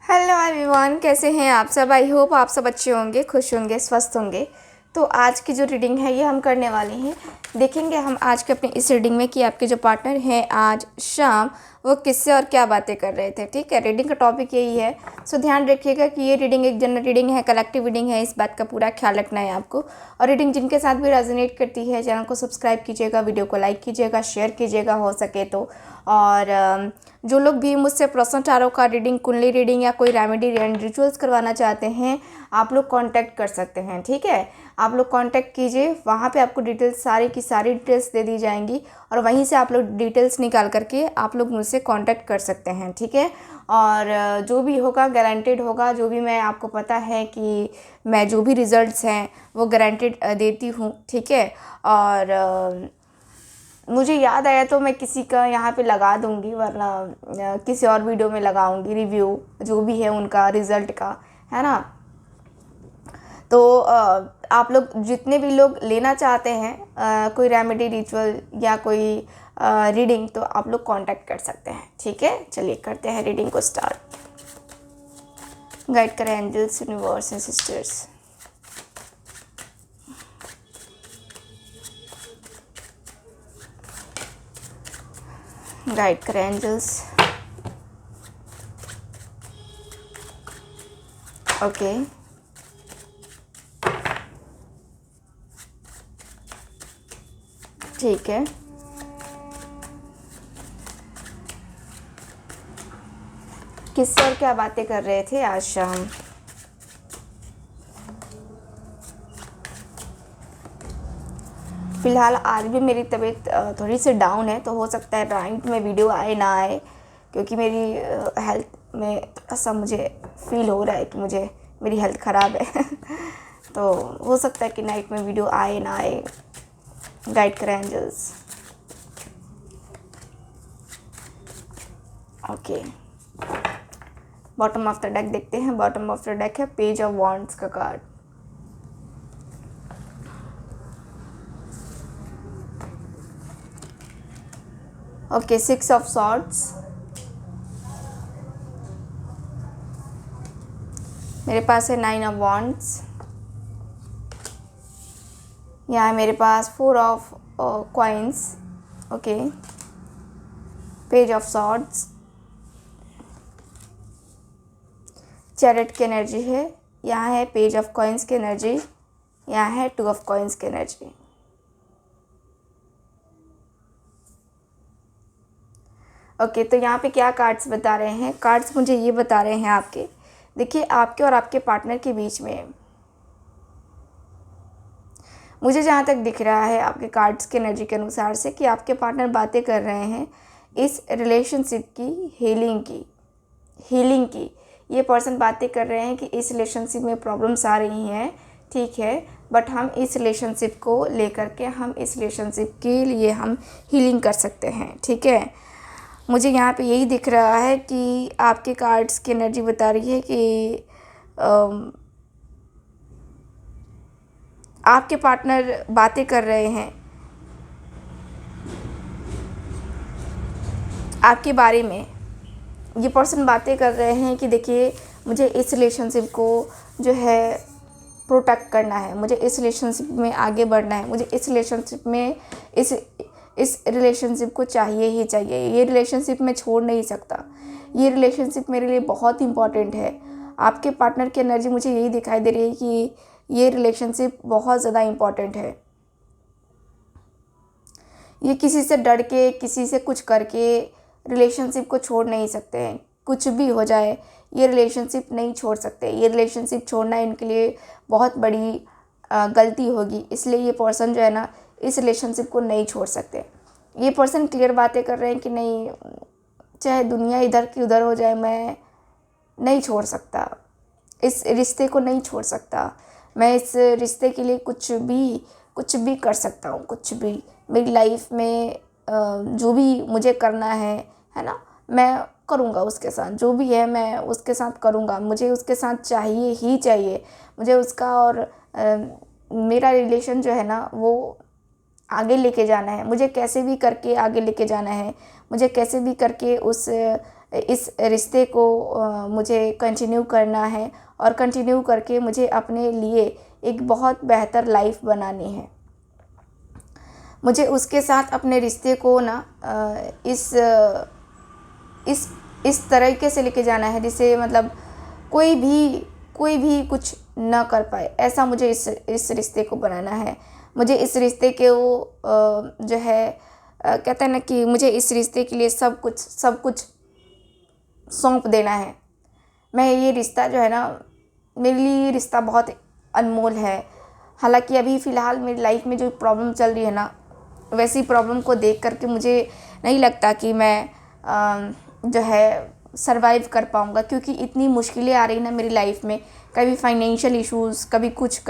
Hello everyone, कैसे हैं आप सब। आई होप आप सब अच्छे होंगे, खुश होंगे, स्वस्थ होंगे। तो आज की जो रीडिंग है ये हम करने वाले हैं। देखेंगे हम आज के अपनी इस रीडिंग में कि आपके जो पार्टनर हैं आज शाम वो किससे और क्या बातें कर रहे थे। ठीक है, रीडिंग का टॉपिक यही है। सो ध्यान रखिएगा कि ये रीडिंग एक जनरल रीडिंग है, कलेक्टिव रीडिंग है, इस बात का पूरा ख्याल रखना है आपको। और रीडिंग जिनके साथ भी रेजोनेट करती है चैनल को सब्सक्राइब कीजिएगा, वीडियो को लाइक कीजिएगा, शेयर कीजिएगा हो सके तो। और जो लोग भी मुझसे पर्सनल टारो का रीडिंग, कुंडली रीडिंग या कोई रेमेडी एंड रिचुअल्स करवाना चाहते हैं आप लोग कांटेक्ट कर सकते हैं। ठीक है, आप लोग कांटेक्ट कीजिए, वहाँ पे आपको डिटेल्स सारी की सारी डिटेल्स दे दी जाएंगी और वहीं से आप लोग डिटेल्स निकाल करके आप लोग मुझसे कांटेक्ट कर सकते हैं। ठीक है, और जो भी होगा गारंटेड होगा। जो भी मैं आपको पता है कि मैं जो भी रिज़ल्ट्स हैं वो गारंटेड देती हूँ। ठीक है, और मुझे याद आया तो मैं किसी का यहाँ पे लगा दूँगी, वरना किसी और वीडियो में लगाऊँगी रिव्यू जो भी है उनका रिज़ल्ट का, है ना। तो आप लोग जितने भी लोग लेना चाहते हैं कोई रेमेडी रिचुअल या कोई रीडिंग, तो आप लोग कांटेक्ट कर सकते हैं। ठीक है, चलिए करते हैं रीडिंग को स्टार्ट। गाइड करें angels, universe and sisters. Guide करें एंजल्स। ओके, ठीक है। किससे और क्या बातें कर रहे थे आज शाम। फ़िलहाल आज भी मेरी तबीयत थोड़ी सी डाउन है, तो हो सकता है राइट में वीडियो आए ना आए, क्योंकि मेरी हेल्थ में थोड़ा सा मुझे फील हो रहा है कि मुझे मेरी हेल्थ ख़राब है तो हो सकता है कि नाइट में वीडियो आए ना आए। गाइड करें angels. Okay, bottom of the deck देखते हैं। बॉटम ऑफ द डेक है पेज ऑफ वॉन्ड्स का कार्ड। Okay, 6 of swords. मेरे पास है 9 ऑफ वॉन्ड्स। यहाँ है मेरे पास 4 of coins. Okay, page of swords, chariot की एनर्जी है। यहाँ है पेज ऑफ कॉइन्स की एनर्जी। यहाँ है 2 ऑफ कॉइन्स की एनर्जी। ओके, तो यहाँ पे क्या कार्ड्स बता रहे हैं। कार्ड्स मुझे ये बता रहे हैं आपके, देखिए आपके और आपके पार्टनर के बीच में मुझे जहाँ तक दिख रहा है आपके कार्ड्स के एनर्जी के अनुसार से कि आपके पार्टनर बातें कर रहे हैं इस रिलेशनशिप की हीलिंग की। ये पर्सन बातें कर रहे हैं कि इस रिलेशनशिप में प्रॉब्लम्स आ रही हैं, ठीक है, बट हम इस रिलेशनशिप को लेकर के हम इस रिलेशनशिप के लिए हम हीलिंग कर सकते हैं। ठीक है, मुझे यहाँ पे यही दिख रहा है कि आपके कार्ड्स की एनर्जी बता रही है कि आपके पार्टनर बातें कर रहे हैं आपके बारे में। ये पर्सन बातें कर रहे हैं कि देखिए मुझे इस रिलेशनशिप को जो है प्रोटेक्ट करना है, मुझे इस रिलेशनशिप में आगे बढ़ना है, मुझे इस रिलेशनशिप में इस रिलेशनशिप को चाहिए ही चाहिए। ये रिलेशनशिप मैं छोड़ नहीं सकता, ये रिलेशनशिप मेरे लिए बहुत इंपॉर्टेंट है। आपके पार्टनर की एनर्जी मुझे यही दिखाई दे रही है कि ये रिलेशनशिप बहुत ज़्यादा इम्पॉर्टेंट है। ये किसी से डर के, किसी से कुछ करके रिलेशनशिप को छोड़ नहीं सकते हैं। कुछ भी हो जाए ये रिलेशनशिप नहीं छोड़ सकते। ये रिलेशनशिप छोड़ना इनके लिए बहुत बड़ी गलती होगी, इसलिए ये पर्सन जो है ना इस रिलेशनशिप को नहीं छोड़ सकते। ये पर्सन क्लियर बातें कर रहे हैं कि नहीं, चाहे दुनिया इधर की उधर हो जाए, मैं नहीं छोड़ सकता, इस रिश्ते को नहीं छोड़ सकता। मैं इस रिश्ते के लिए कुछ भी कर सकता हूँ, कुछ भी मेरी लाइफ में जो भी मुझे करना है ना, मैं करूँगा उसके साथ। जो भी है मैं उसके साथ करूँगा, मुझे उसके साथ चाहिए ही चाहिए। मुझे उसका और मेरा रिलेशन जो है ना वो आगे लेके जाना है। मुझे कैसे भी करके आगे लेके जाना है, मुझे कैसे भी करके उस इस रिश्ते को मुझे कंटिन्यू करना है और कंटिन्यू करके मुझे अपने लिए एक बहुत बेहतर लाइफ बनानी है। मुझे उसके साथ अपने रिश्ते को ना इस तरीके से लेके जाना है जिससे मतलब कोई भी कुछ ना कर पाए, ऐसा मुझे इस रिश्ते को बनाना है। मुझे इस रिश्ते के जो है कहते हैं ना कि मुझे इस रिश्ते के लिए सब कुछ सौंप देना है। मैं ये रिश्ता जो है ना, मेरे लिए रिश्ता बहुत अनमोल है। हालांकि अभी फ़िलहाल मेरी लाइफ में जो प्रॉब्लम चल रही है ना, वैसी प्रॉब्लम को देख करके मुझे नहीं लगता कि मैं जो है सरवाइव कर पाऊँगा, क्योंकि इतनी मुश्किलें आ रही ना मेरी लाइफ में। कभी फाइनेंशियल इश्यूज़, कभी कुछ,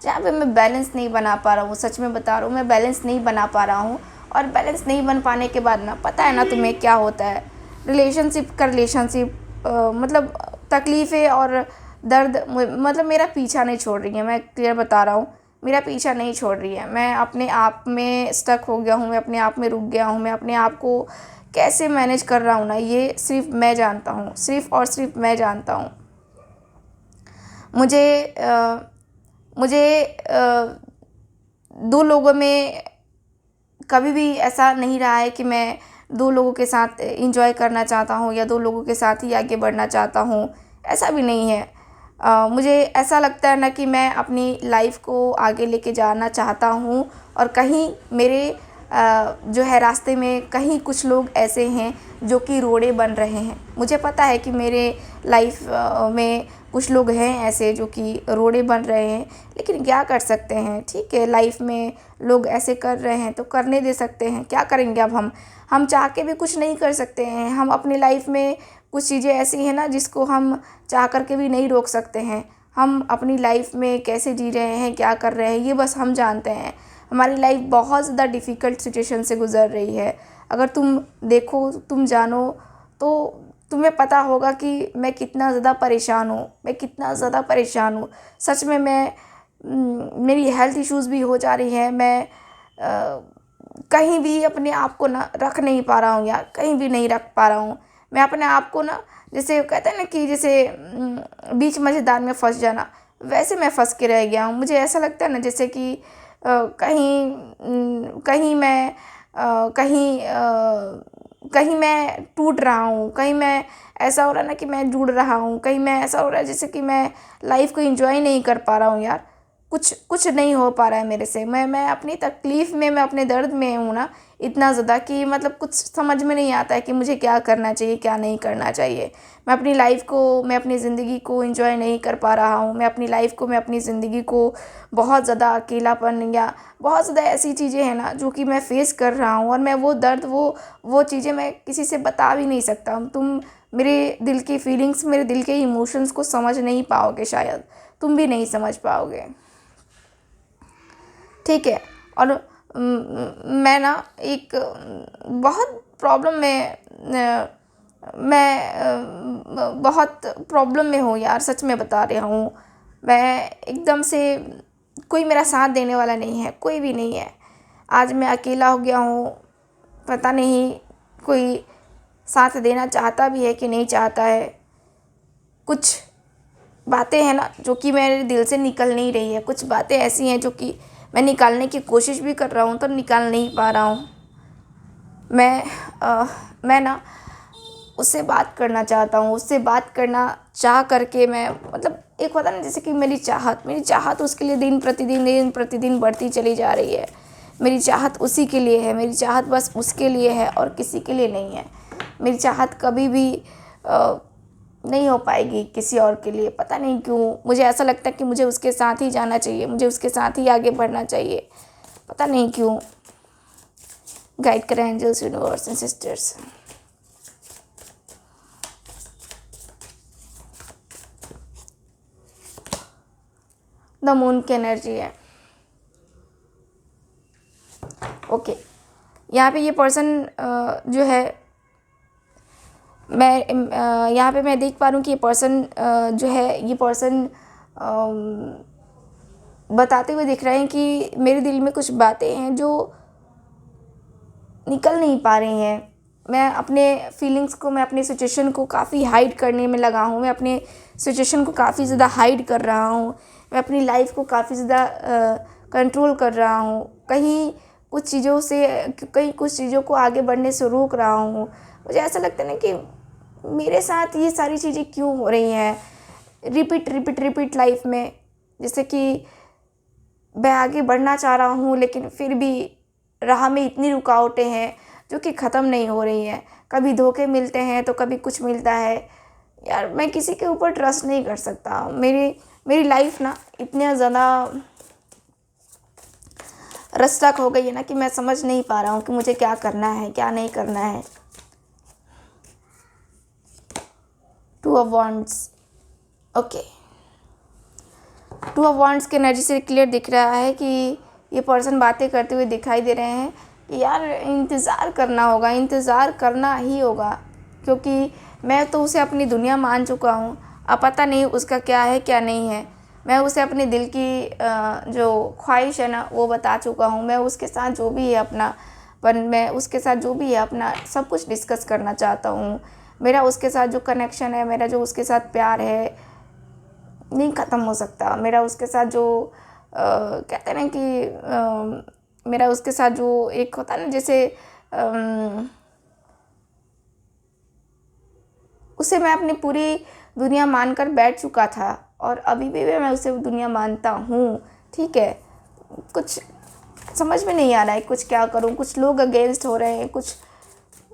जहाँ पे मैं बैलेंस नहीं बना पा रहा हूँ। सच में बता रहा हूँ, मैं बैलेंस नहीं बना पा रहा हूँ। और बैलेंस नहीं बन पाने के बाद ना, पता है ना तुम्हें क्या होता है, रिलेशनशिप मतलब तकलीफ़ें और दर्द मतलब मेरा पीछा नहीं छोड़ रही है। मैं क्लियर बता रहा हूँ, मेरा पीछा नहीं छोड़ रही है। मैं अपने आप में स्टक हो गया हूँ, मैं अपने आप में रुक गया हूँ। मैं अपने आप को कैसे मैनेज कर रहा हूँ ना, ये सिर्फ मैं जानता हूँ, सिर्फ और सिर्फ मैं जानता हूँ। मुझे दो लोगों में कभी भी ऐसा नहीं रहा है कि मैं दो लोगों के साथ इंजॉय करना चाहता हूँ या दो लोगों के साथ ही आगे बढ़ना चाहता हूँ, ऐसा भी नहीं है। मुझे ऐसा लगता है ना कि मैं अपनी लाइफ को आगे लेके जाना चाहता हूँ, और कहीं मेरे जो है रास्ते में कहीं कुछ लोग ऐसे हैं जो कि रोड़े बन रहे हैं। मुझे पता है कि मेरे लाइफ में कुछ लोग हैं ऐसे जो कि रोड़े बन रहे हैं, लेकिन क्या कर सकते हैं। ठीक है, लाइफ में लोग ऐसे कर रहे हैं तो करने दे सकते हैं, क्या करेंगे अब हम चाह के भी कुछ नहीं कर सकते हैं। हम अपनी लाइफ में कुछ चीज़ें ऐसी हैं ना जिसको हम चाह करके भी नहीं रोक सकते हैं। हम अपनी लाइफ में कैसे जी रहे हैं, क्या कर रहे हैं, ये बस हम जानते हैं। हमारी लाइफ बहुत ज़्यादा डिफ़िकल्ट सिचुएशन से गुज़र रही है। अगर तुम देखो, तुम जानो, तो तुम्हें पता होगा कि मैं कितना ज़्यादा परेशान हूँ, मैं कितना ज़्यादा परेशान हूँ। सच में मेरी हेल्थ इश्यूज़ भी हो जा रही है। मैं कहीं भी अपने आप को ना रख नहीं पा रहा हूँ यार, कहीं भी नहीं रख पा रहा हूँ। मैं अपने आप को ना, जैसे कहते हैं ना कि जैसे बीच मझेदार में फंस जाना, वैसे मैं फंस के रह गया हूँ। मुझे ऐसा लगता है ना जैसे कि कहीं मैं टूट रहा हूँ, कहीं मैं ऐसा हो रहा है ना कि मैं जुड़ रहा हूँ, कहीं मैं ऐसा हो रहा है जैसे कि मैं लाइफ को एंजॉय नहीं कर पा रहा हूँ यार। कुछ नहीं हो पा रहा है मेरे से। मैं अपनी तकलीफ़ में, मैं अपने दर्द में हूँ ना इतना ज़्यादा कि मतलब कुछ समझ में नहीं आता है कि मुझे क्या करना चाहिए, क्या नहीं करना चाहिए। मैं अपनी लाइफ को, मैं अपनी ज़िंदगी को एंजॉय नहीं कर पा रहा हूँ। मैं अपनी लाइफ को, मैं अपनी ज़िंदगी को बहुत ज़्यादा अकेलापन या बहुत ज़्यादा ऐसी चीज़ें हैं ना जो कि मैं फ़ेस कर रहा हूँ, और मैं वो दर्द, वो चीज़ें मैं किसी से बता भी नहीं सकता। तुम मेरे दिल की फीलिंग्स, मेरे दिल के इमोशंस को समझ नहीं पाओगे, शायद तुम भी नहीं समझ पाओगे। ठीक है। और मैं ना एक बहुत प्रॉब्लम में बहुत प्रॉब्लम में हूँ यार, सच में बता रहा हूँ। मैं एकदम से, कोई मेरा साथ देने वाला नहीं है, कोई भी नहीं है। आज मैं अकेला हो गया हूँ। पता नहीं कोई साथ देना चाहता भी है कि नहीं चाहता है। कुछ बातें हैं ना जो कि मेरे दिल से निकल नहीं रही है। कुछ बातें ऐसी हैं जो कि मैं निकालने की कोशिश भी कर रहा हूँ तो निकाल नहीं पा रहा हूँ। मैं ना उससे बात करना चाहता हूँ, उससे बात करना चाह करके मैं मतलब एक होता ना जैसे कि मेरी चाहत उसके लिए दिन प्रतिदिन बढ़ती चली जा रही है। मेरी चाहत उसी के लिए है, मेरी चाहत बस उसके लिए है और किसी के लिए नहीं है। मेरी चाहत कभी भी नहीं हो पाएगी किसी और के लिए। पता नहीं क्यों मुझे ऐसा लगता है कि मुझे उसके साथ ही जाना चाहिए, मुझे उसके साथ ही आगे बढ़ना चाहिए। पता नहीं क्यों। गाइड करें angels, universe and sisters. The moon की एनर्जी है। ओके, यहाँ पे ये पर्सन जो है, मैं यहाँ पे मैं देख पा रही हूँ कि ये पर्सन जो है, ये पर्सन बताते हुए दिख रहे हैं कि मेरे दिल में कुछ बातें हैं जो निकल नहीं पा रही हैं। मैं अपने फीलिंग्स को, मैं अपनी सिचुएशन को काफ़ी हाइड करने में लगा हूँ। मैं अपने सिचुएशन को काफ़ी ज़्यादा हाइड कर रहा हूँ। मैं अपनी लाइफ को काफ़ी ज़्यादा कंट्रोल कर रहा हूँ। कहीं कुछ चीज़ों को आगे बढ़ने से रोक रहा हूँ। मुझे ऐसा लगता है ना कि मेरे साथ ये सारी चीज़ें क्यों हो रही हैं रिपीट लाइफ में। जैसे कि मैं आगे बढ़ना चाह रहा हूँ, लेकिन फिर भी राह में इतनी रुकावटें हैं जो कि ख़त्म नहीं हो रही हैं। कभी धोखे मिलते हैं तो कभी कुछ मिलता है। यार मैं किसी के ऊपर ट्रस्ट नहीं कर सकता। मेरी लाइफ ना इतनी ज़्यादा रस्टक हो गई है ना कि मैं समझ नहीं पा रहा हूँ कि मुझे क्या करना है, क्या नहीं करना है। Two of wands, okay. Two of wands के एनर्जी से क्लियर दिख रहा है कि ये पर्सन बातें करते हुए दिखाई दे रहे हैं कि यार इंतज़ार करना होगा, इंतज़ार करना ही होगा, क्योंकि मैं तो उसे अपनी दुनिया मान चुका हूँ। अब पता नहीं उसका क्या है क्या नहीं है। मैं उसे अपने दिल की जो ख्वाहिश है ना वो बता चुका हूँ। मैं उसके साथ जो भी है अपना मैं उसके साथ जो भी है अपना सब कुछ डिस्कस करना चाहता हूँ। मेरा उसके साथ जो कनेक्शन है, मेरा जो उसके साथ प्यार है, नहीं ख़त्म हो सकता। मेरा उसके साथ जो कहते हैं ना कि मेरा उसके साथ जो एक होता है ना, जैसे उसे मैं अपनी पूरी दुनिया मानकर बैठ चुका था और अभी भी मैं उसे दुनिया मानता हूँ। ठीक है, कुछ समझ में नहीं आ रहा है कुछ क्या करूँ। कुछ लोग अगेंस्ट हो रहे हैं, कुछ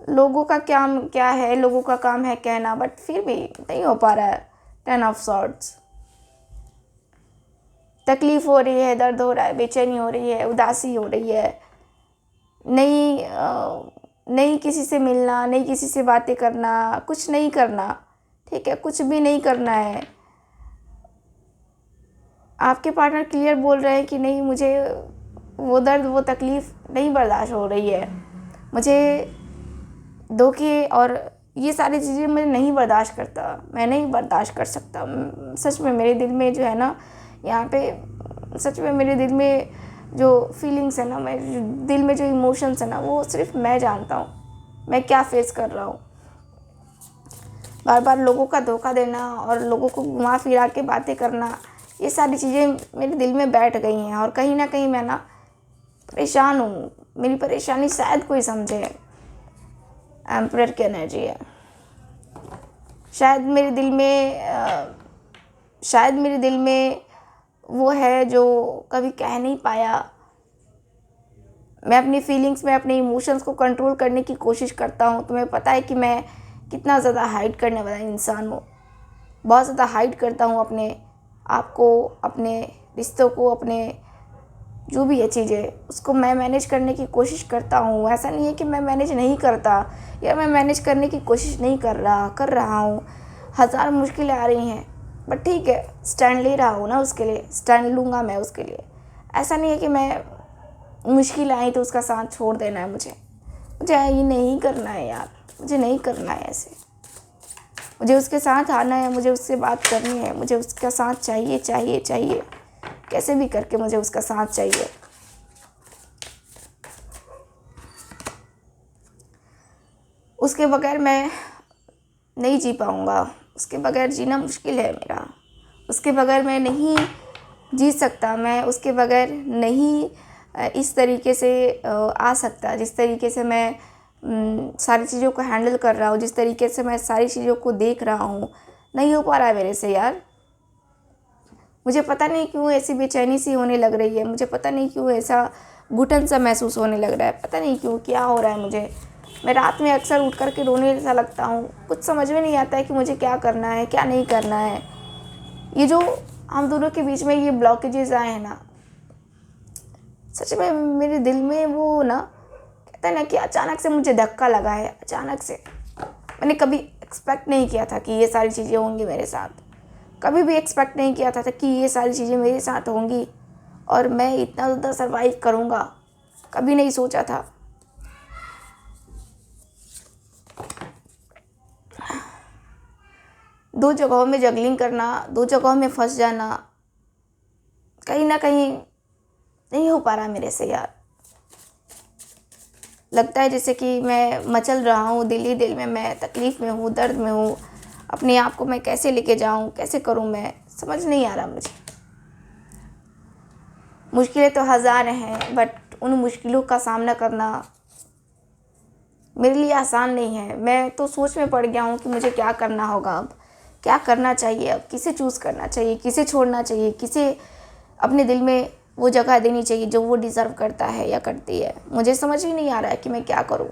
लोगों का क्या है, लोगों का काम है कहना, बट फिर भी नहीं हो पा रहा है। 10 ऑफ सॉर्ड्स, तकलीफ़ हो रही है, दर्द हो रहा है, बेचैनी हो रही है, उदासी हो रही है। नहीं किसी से मिलना, नहीं किसी से बातें करना, कुछ नहीं करना। ठीक है, कुछ भी नहीं करना है। आपके पार्टनर क्लियर बोल रहे हैं कि नहीं, मुझे वो दर्द, वो तकलीफ़ नहीं बर्दाश्त हो रही है। मुझे धोखे और ये सारी चीज़ें मैं नहीं बर्दाश्त करता, मैं नहीं बर्दाश्त कर सकता। सच में मेरे दिल में जो है ना, यहाँ पे सच में मेरे दिल में जो फीलिंग्स है ना, मेरे दिल में जो इमोशंस है ना, वो सिर्फ मैं जानता हूँ मैं क्या फेस कर रहा हूँ। बार बार लोगों का धोखा देना और लोगों को घुमा फिरा के बातें करना, ये सारी चीज़ें मेरे दिल में बैठ गई हैं और कहीं ना कहीं मैं ना परेशान हूँ। मेरी परेशानी शायद कोई समझे। एम्परर की एनर्जी है। शायद मेरे दिल में वो है जो कभी कह नहीं पाया। मैं अपनी फीलिंग्स में अपने इमोशंस को कंट्रोल करने की कोशिश करता हूँ। तुम्हें पता है कि मैं कितना ज़्यादा हाइड करने वाला इंसान हूँ। बहुत ज़्यादा हाइड करता हूँ अपने आप को, अपने रिश्तों को, अपने जो भी है चीज़ें, उसको मैं मैनेज करने की कोशिश करता हूँ। ऐसा नहीं है कि मैं मैनेज नहीं करता या मैं मैनेज करने की कोशिश नहीं कर रहा हूँ। हज़ार मुश्किलें आ रही हैं, बट ठीक है, स्टैंड ले रहा हूँ ना, उसके लिए स्टैंड लूँगा मैं उसके लिए। ऐसा नहीं है कि मैं मुश्किल आई तो उसका साथ छोड़ देना है। मुझे ये नहीं करना है यार, मुझे नहीं करना है ऐसे। मुझे उसके साथ आना है, मुझे उससे बात करनी है, मुझे उसका साथ चाहिए। कैसे भी करके मुझे उसका साथ चाहिए। उसके बगैर मैं नहीं जी पाऊँगा। उसके बगैर जीना मुश्किल है मेरा। उसके बगैर मैं नहीं जी सकता। मैं उसके बगैर नहीं इस तरीके से आ सकता, जिस तरीके से मैं सारी चीज़ों को हैंडल कर रहा हूँ, जिस तरीके से मैं सारी चीज़ों को देख रहा हूँ। नहीं हो पा रहा है मेरे से यार। मुझे पता नहीं क्यों ऐसी बेचैनी सी होने लग रही है। मुझे पता नहीं क्यों ऐसा घुटन सा महसूस होने लग रहा है। पता नहीं क्यों, क्या हो रहा है मुझे। मैं रात में अक्सर उठ कर के रोने सा लगता हूँ। कुछ समझ में नहीं आता है कि मुझे क्या करना है, क्या नहीं करना है। ये जो हम दोनों के बीच में ये ब्लॉकेजेस आए हैं ना, सच में मेरे दिल में वो ना, कहता है ना कि अचानक से मुझे धक्का लगा है। अचानक से मैंने कभी एक्सपेक्ट नहीं किया था कि ये सारी चीज़ें होंगी मेरे साथ। कभी भी एक्सपेक्ट नहीं किया था कि ये सारी चीज़ें मेरे साथ होंगी और मैं इतना ज़्यादा सर्वाइव करूँगा। कभी नहीं सोचा था। दो जगहों में जगलिंग करना, दो जगहों में फंस जाना, कहीं ना कहीं नहीं हो पा रहा मेरे से यार। लगता है जैसे कि मैं मचल रहा हूँ, दिल ही दिल में मैं तकलीफ़ में हूँ, दर्द में हूँ। अपने आप को मैं कैसे लेके जाऊँ, कैसे करूँ, मैं समझ नहीं आ रहा मुझे। मुश्किलें तो हज़ार हैं, बट उन मुश्किलों का सामना करना मेरे लिए आसान नहीं है। मैं तो सोच में पड़ गया हूँ कि मुझे क्या करना होगा, अब क्या करना चाहिए, अब किसे चूज़ करना चाहिए, किसे छोड़ना चाहिए, किसे अपने दिल में वो जगह देनी चाहिए जो वो डिज़र्व करता है या करती है। मुझे समझ ही नहीं आ रहा है कि मैं क्या करूँ।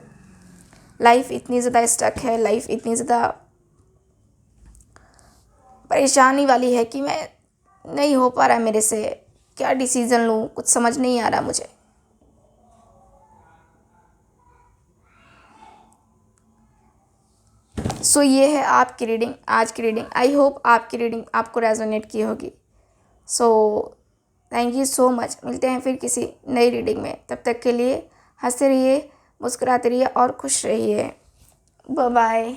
लाइफ इतनी ज़्यादा स्टक है, लाइफ इतनी ज़्यादा परेशानी वाली है कि मैं नहीं हो पा रहा है मेरे से। क्या डिसीज़न लूँ, कुछ समझ नहीं आ रहा मुझे। सो ये है आपकी रीडिंग, आज की रीडिंग। आई होप आपकी रीडिंग आपको रेजोनेट की होगी। So thank you so much. मिलते हैं फिर किसी नई रीडिंग में। तब तक के लिए हंसते रहिए, मुस्कुराते रहिए और खुश रहिए। Bye bye.